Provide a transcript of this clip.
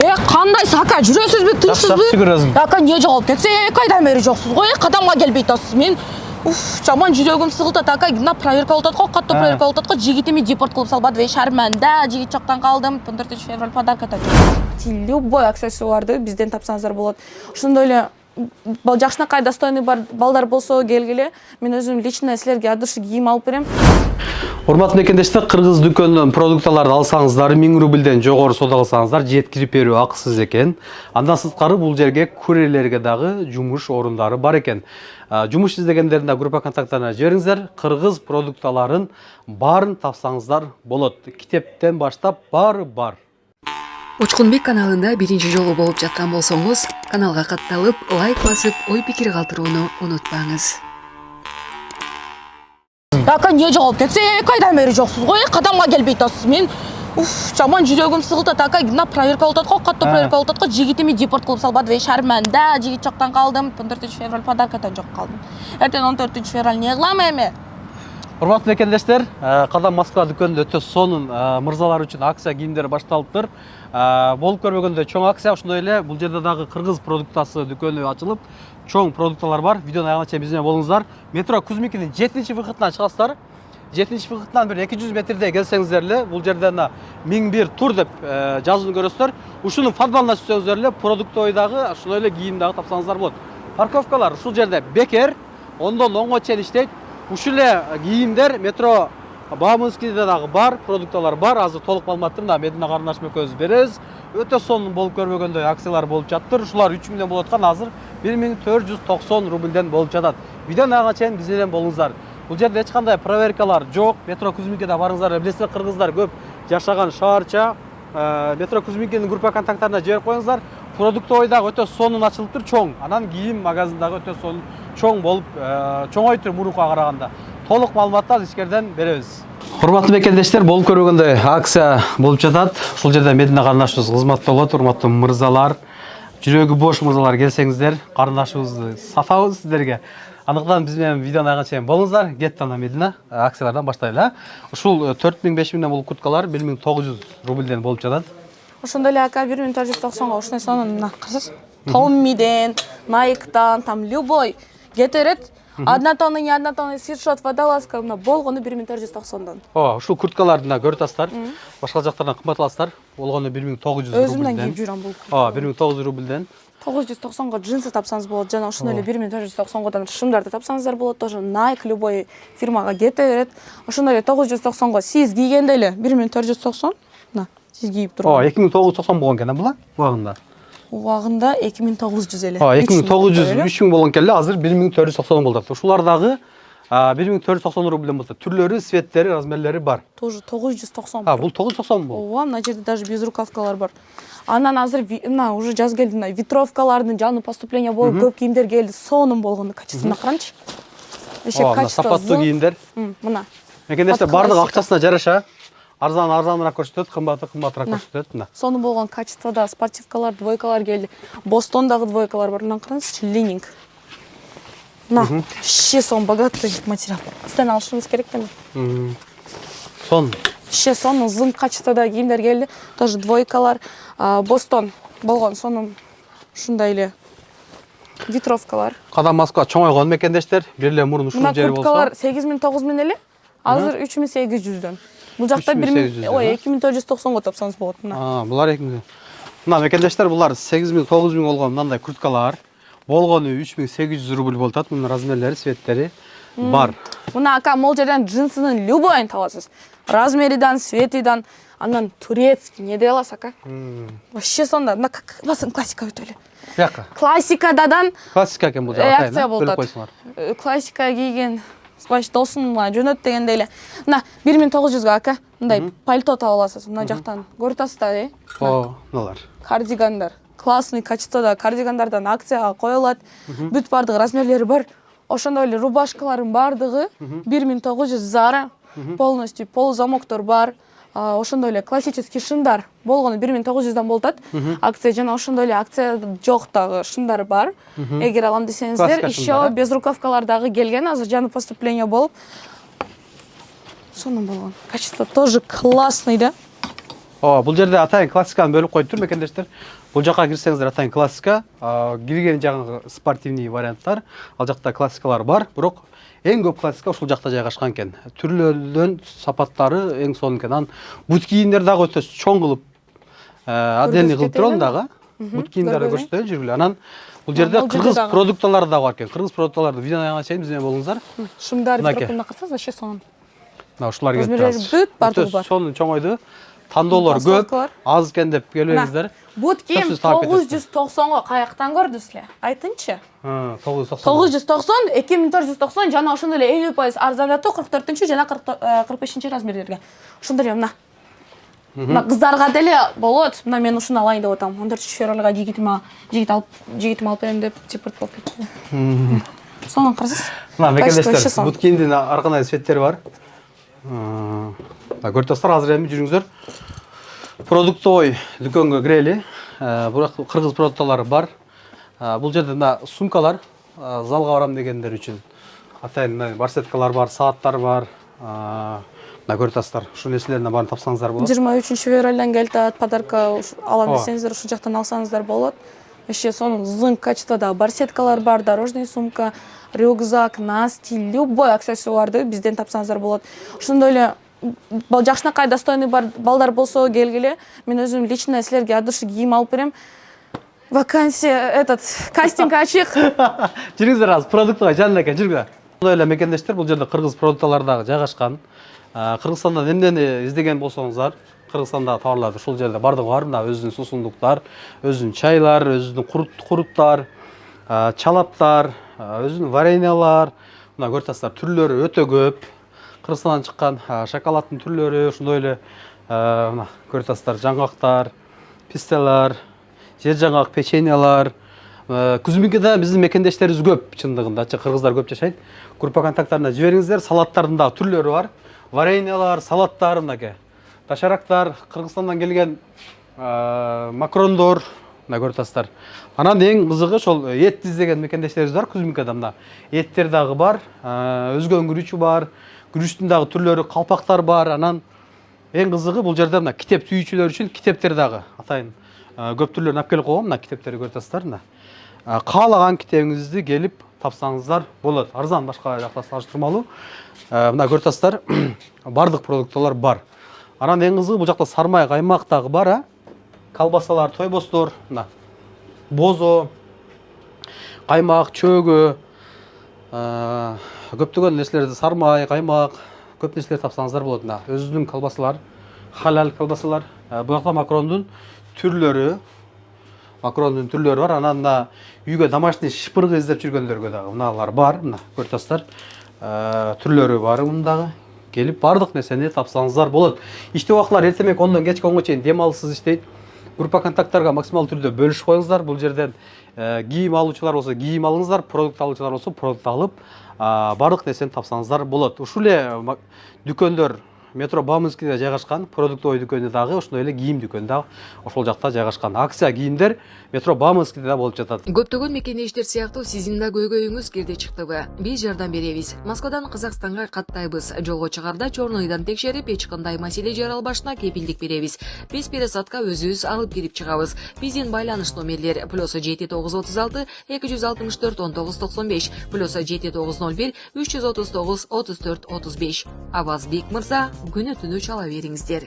Қандай сака, жүресіз бе, тұрсыз бе? Ака, не жауап кетсе, 2 айдан бері жоқсыз ғой, қадамға келбей тұрсыз. Мен, жаман жүрегім сығылды, ака, мына проверка олтады ғой, қатты проверка олтады ғой, жігітіме депорт қылып салбады, шарманда, жігіт жоқтан қалдым, 14 февраль подаркатан. Любой аксессуарды бізден тапсаңыздар болады. Шындайлы жақшынақай достойный бар балдар болса келгеле, мен өзім лично сілерге адыршы киім алып берем. Урматтуу мекендештер, кыргыз дүкөнүнөн продукталарды алсаңыздар 1000 рубльден жогору соода кылсаңыздар жеткирип берүү акысыз экен. Андан сырткары бул жерге курьерлерге дагы жумуш орундары бар экен. Жумуш издегендердин да группа контактарына жибериңиздер. Кыргыз продукталарын баарын тапсаңыздар болот. Китептен баштап баары бар. Учкунбек каналында биринчи жолу болуп жаткан болсоңуз, каналга катталып, лайк басып, ой пикир калтырууну унутпаңыз. Ака, не жауап кетсе, 2 айдан бері жоқсыз ғой, қадамға келбей тұрсыз. Мен, жаман жүрегім сығылды, ака, мына проверка олтады ғой, қатты проверка олтады ғой, жігітіме депорт қылып салбады, шарманда, жігіт жоқтан қалдым, 14 февраль подаркатан жоқ қалдым. Ертең 14 февраль не қылам эме? Урматтуу мекендештер, Кадам Москва дүкөнүндө өтө сонун мырзалар үчүн акция кийимдери башталыптыр. Болуп көрбөгөндө чоң акция, ошондой эле бул жерде дагы кыргыз продуктасы дүкөнү ачылып, чоң продукталар бар. Видеону аягына чейин биз менен болуңуздар. Метро Кузмикинин 7-выходунан чыгасыздар. 7-выходунан бир 200 метрдей келсеңиздер эле, бул жерде 1001 тур деп жазуunu көрөсүздөр. Ушунун подвалына түшсөңүздөр эле, продуктойдагы, ошондой эле кийим дагы тапсаңыздар болот. Парковкалар ушул жерде бекер, ондон оңго чейин иштейт. Ушул эле кийимдер метро Баамынскийде дагы бар, продукталар бар. Азыр толук маалыматты мына Медина карындашым экөөбүз беребиз. Өтө сонун болуп көрбөгөндөй акциялар болуп жатыр. Ушулар 3 миллион болуп аткан, азыр 1490 рубльден болуп жатат. Видеону аягына чейин биз менен болуңуздар. Бул жерде эч кандай проверкалар жок. Метро Кузмикиде барыңыздар, билесиздер, кыргыздар көп жашаган шаарча. Метро Кузмикинин группа контактарына жиберип коюңуздар. Продуктой дагы өтө сонун ачылыптыр, чоң. Анан кийим магазин дагы өтө сонун, чоң болуп, чоңойтур мурункуга караганда. Толук маалыматтарды ичкериден беребиз. Урматтуу мекендештер, болуп көргөндөй акция болуп жатат. Ушул жерде Медина карындашыбыз кызматта болот. Урматтуу мырзалар, жүрөгү бош мырзалар, келсеңиздер, карындашыбызды сатабыз сиздерге. Андыктан биз менен видеону аягына чейин болуңуздар. Кеттана Медина акциялардан баштайлы. Ушул 4000-5000ден болуп курткалар 1900 рубльден болуп жатат. Ошондой эле ака 1490-га ушундай сонун мына кырсыз. Томмиден, Найктан, там любой кетерет. Одна тонна, не одна тонна, свитшот, водолазка, болгону 1490-дан. Ушул курткаларды да көрүп атасыздар. Башка жактардан кымбат аласыздар. Болгону 1900 рубльден. Өзүмдөн кийип жүрөм бул. 1900 рубльден. 990-га джинсы тапсаңыз болот, жана ошондой эле 1490-дан шымдарды тапсаңыздар болот. Тоже Nike любой фирмага кете берет. Ошондой эле 990-га сиз кийгенде эле 1490. Мына, сиз кийип турган. 2990 болгон экен була убагында. Убагында 2900 эле. 2900, 3000 болгон келе, азыр 1490 болду. Ушулар дагы 1490 рубльден болот. Түрлөрү, цветтери, размерлери бар. Тоже 990. Бул 990 болот. Ооба, мына жерде даже безрукавкалар бар. Анан азыр мына уже жаз келди, мына ветровкалардын жаңы поступление болуп көп кийимдер келди. Сонун болгону качественно каранчы. Эшек качество. Сапаттуу кийимдер. Мына. Мекендештер бардыгы акчасына жараша. Арзаныраак көрсөтөт, кымбатыраак көрсөтөт. Мына. Сонун болгон качествода спортивкалар, двойкалар келди. Бостондагы двойкалар бар. Мына караңызчы, ленинг. Мына, вообще сон богатый материал. Сизден алышыңыз керек эми. Сон. Вообще сонун зым качествода кийимдер келди. Тоже двойкалар, Бостон болгон сонун ушундай эле ветровкалар. Кадам Москва чоңойгон мекендештер, бир эле мурун ушул жери болсо. Курткалар 8000-9000 эле. Азыр 3800дөн. Бул жакта 2490-га тапсаңыз болот. Мына. Булар 2000. Мына мекендештер, булар 8000-9000 болгон мындай курткалар. Болгону 3800 рубль болуп атат. Мына размерлери, цветтери бар. Мына ака мол жерден джинсынын любойын табасыз. Размеридан, цветидан, анан турецкий не делас ака. Вообще сонда, мына басын классика өтө эле. Жака. Классикадан Классика экен бул жакта. акция болот. Классика кийген досуна жөнөт дегенде эле. Мына 1900га ака, мындай пальто таба аласыз. Мына жактан көрүп атасыздар, мыналар. Кардигандар. Классный качествода кардигандардан акцияга коюлат. Бүт бардыгы размерлери бар. Ошондой эле рубашкалардын бардыгы 1900 Zara. Полностью полузамоктор бар. Ошондой эле классический шындар болгону 1900дан болот. Акция жана ошондой эле акция жок дагы шындар бар. Эгер алам десеңиздер, еще безрукавкалар дагы келген, азыр жаңы поступление болуп. Сонун болгон. Качество тоже классный, да? Бул жерде атайын классиканы бөлүп коюптур мекендештер. Бул жака кирсеңиздер атайын классика, кирген жагы спортивный варианттар. Ал жакта классикалар бар, бирок эң көп классика ушул жакта жайгашкан экен. Түрлөрдөн сапаттары эң сонун экен. Анан бут кийимдер дагы өтө чоң кылып отдельный кылып турган дагы. Бут кийимдерди көрсөтөлү жүргүлө. Анан бул жерде кыргыз продукталары да бар экен. Кыргыз продукталарды видеоны чейин биз менен болуңуздар. Шумдар профилине карасаңыз вообще сонун. Ушулар кетти. Өзмүрлөрү бүт бардыгы бар. Сонун чоңойду. Тандоолор көп, аз экен деп келбеңиздер. Бут кийим 990го каяктан көрдүңүзлөр? Айтыңчы. 990, 2490 жана ошондой эле 50% арзандатуу 44-чү жана 45-чи размерлерге. Ошондой эле мына. Мына кыздарга деле болот. Мына мен ушуну алайын деп атам. 14 февралга жигитим алып берем деп депорт болуп кетти. Сонун карасыз. Мына мекендештер, бут кийимдин арканай светтери бар. Көрүп азыр эми жүрүңүздөр. Продуктовый дүкөнгө кирели. Бирок кыргыз продукталары бар. Бул жерде мына сумкалар, залга барам дегендер үчүн атайын барсеткалар бар, сааттар бар. Мына көрүп ушул нерселердин баарын тапсаңыздар болот. 23 февралдан келет подарка алам десеңиздер, ушул жактан алсаңыздар болот. Вообще сонун зың качестводагы барсеткалар бар, дорожный сумка, рюкзак, настиль, любой аксессуарды бизден тапсаңыздар болот. Ошондой эле жакшынакай достойный балдар болсо келгиле. Мен өзүм лично силерге от души кийим алып берем. Вакансия, кастинг ачык. Жүрүңүздөр азыр продуктка жанына экен, жүргүлөр. Ошондой эле мекендештер, бул жерде кыргыз продукталары дагы жайгашкан. Кыргызстандан эмнени издеген болсоңуздар, Кыргызстандагы товарларды ушул жерде бардыгы бар. Мына өзүнүн сусундуктар, өзүнүн чайлар, өзүнүн куруттар, чалаптар, өзүнүн вареньялар. Мына көрүп түрлөрү өтө көп. Кыргызстандан чыккан шоколаддын түрлөрү, ошондой эле мына көрүп жаңгактар, писталар, жер жаңгак, печеньялар. Күзмүнкеде биздин мекендештерибиз көп, чындыгында кыргыздар көп жашайт. Группа контакттарына жибериңиздер, салаттардын дагы түрлөрү бар. Вареньялар, салаттар, мынакей, ташарактар, Кыргызстандан келген макрондор, мына көрүп Анан эң кызыгы ошол эт издеген мекендештерибиз бар, Күзмүнкеде мына эттер дагы бар, өзгөн күрүчү бар, күрүчтүн дагы түрлөрү, калпактар бар. Анан эң кызыгы бул жерде мына китеп сүйүүчүлөр үчүн китептер дагы атайын көп түрлөрүн алып келип койгон. Мына китептерди көрүп мына. Каалаган китебиңизди келип тапсаңыздар болот. Арзан башка жакта салыштырмалуу. Мына көрүп бардык продукталар бар. Анан эң кызыгы бул жакта сармай каймак дагы бар, колбасалар, тойбостор, мына бозо, каймак, чөгө, көптөгөн нерселерди сармай, каймак, көп нерселер тапсаңыздар болот. Мына өзүнүн колбасалар, халал колбасалар, бул жакта макрондун түрлөрү бар. Анан мына үйгө домашний шыпыргы издеп жүргөндөргө дагы мыналар бар. Мына көрүп түрлөрү бар мындагы. Келип бардык нерсени тапсаңыздар болот. Иштеп убактылар эртең 10-дон кечки 10га чейин дем алысыз иштейт. Группа контакттарга максималдуу түрдө бөлүшүп коюңуздар. Бул жерден кийим алуучулар болсо кийим алыңыздар, продукт алуучулар болсо продукт алып, бардык нерсени тапсаңыздар болот. Ушул эле дүкөндөр метро Бауманскийде жайгашкан, продуктовый дүкөнү дагы, ошондой эле кийим дүкөнү дагы ошол жакта жайгашкан. Акция кийимдер метро Бауманскийде да болуп жатат. Көптөгөн мекендештер сыяктуу сиздин да көйгөйүңүз кирди чыктыбы? Биз жардам беребиз. Москвадан Казакстанга каттайбыз. Жолго чыгарда чорнойдон текшерип, эч кандай маселе жаралбашына кепилдик беребиз. Биз пересадка өзүбүз алып кирип чыгабыз. Биздин байланыш номерлер +7936 264 1995 +7901 339 34 35. Авазбек мырза күнү түнү чала бериңиздер.